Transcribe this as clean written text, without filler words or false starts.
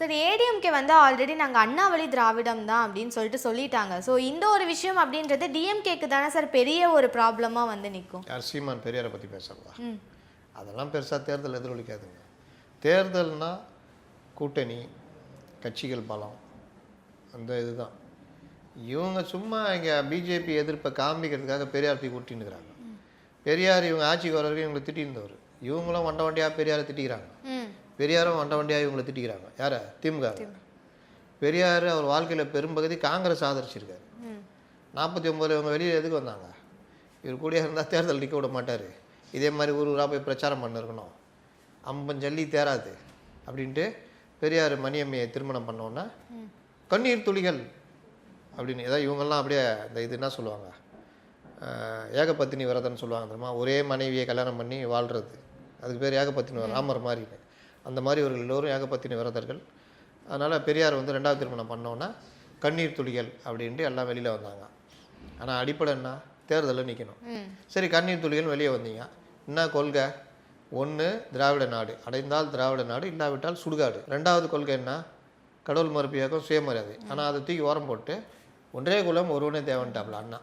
சரி, ஏடிஎம்கே வந்து ஆல்ரெடி நாங்கள் அண்ணாவழி திராவிடம் தான் அப்படின்னு சொல்லிட்டாங்க. ஸோ இந்த ஒரு விஷயம் அப்படின்றது டிஎம்கேக்கு தானே சார் பெரிய ஒரு ப்ராப்ளமாக வந்து நிற்கும். யார் சீமான் பெரியாரை பற்றி பேசுகிறதா? அதெல்லாம் பெருசாக தேர்தல் எதிரொலிக்காதுங்க. தேர்தல்னால் கூட்டணி கட்சிகள் பலம் அந்த இதுதான். இவங்க சும்மா இங்கே பிஜேபி எதிர்ப்பை காமிக்கிறதுக்காக பெரியார் தூக்கி கூட்டின்னுக்கிறாங்க. பெரியார் இவங்க ஆட்சிக்கு வர வரைக்கும் இவங்களை திட்டிருந்தவர். இவங்களும் வண்ட வண்டியாக பெரியாரை திட்டிக்கிறாங்க. பெரியாரும் வண்ட வண்டியாக இவங்களை திட்டிக்கிறாங்க. யாரை? திமுக. பெரியார் அவர் வாழ்க்கையில் பெரும்பகுதி காங்கிரஸ் ஆதரிச்சிருக்காரு. 49 இவங்க வெளியில் எதுக்கு வந்தாங்க? இவர் கூடிய இருந்தால் தேர்தல் நிற்க விட மாட்டார். இதே மாதிரி ஊராக போய் பிரச்சாரம் பண்ணிருக்கணும். அம்பஞ்சல்லி தேராது அப்படின்ட்டு பெரியார் மணியம்மையை திருமணம் பண்ணோன்னா கண்ணீர் துளிகள் அப்படின்னு ஏதாவது இவங்கெல்லாம் அப்படியே இந்த இது என்ன சொல்லுவாங்க, ஏகபத்தினி விரதம்னு சொல்லுவாங்க தெரியுமா? ஒரே மனைவியை கல்யாணம் பண்ணி வாழ்கிறது, அதுக்கு பேர் ஏகபத்தினி ராமர் மாதிரி. அந்த மாதிரி இவர்கள் எல்லோரும் ஏகபத்தினி விரதர்கள். அதனால் பெரியார் வந்து 2வது திருமணம் பண்ணோன்னா கண்ணீர் துளிகள் அப்படின்ட்டு எல்லாம் வெளியில் வந்தாங்க. ஆனால் அடிப்படை என்ன? தேர்தலில் நிற்கணும். சரி, கண்ணீர் துளிகள் வெளியே வந்தீங்க. என்ன கொள்கை? 1 திராவிட நாடு, அடைந்தால் திராவிட நாடு, இல்லாவிட்டால் சுடுகாடு. 2வது கொள்கை என்ன? கடவுள் மறுப்பு இயக்கம், சுயமரியாதை. ஆனால் அதை தூக்கி ஓரம் போட்டு ஒன்றே குலம் ஒருவனே தேவன்ட்டாப்ல அண்ணா.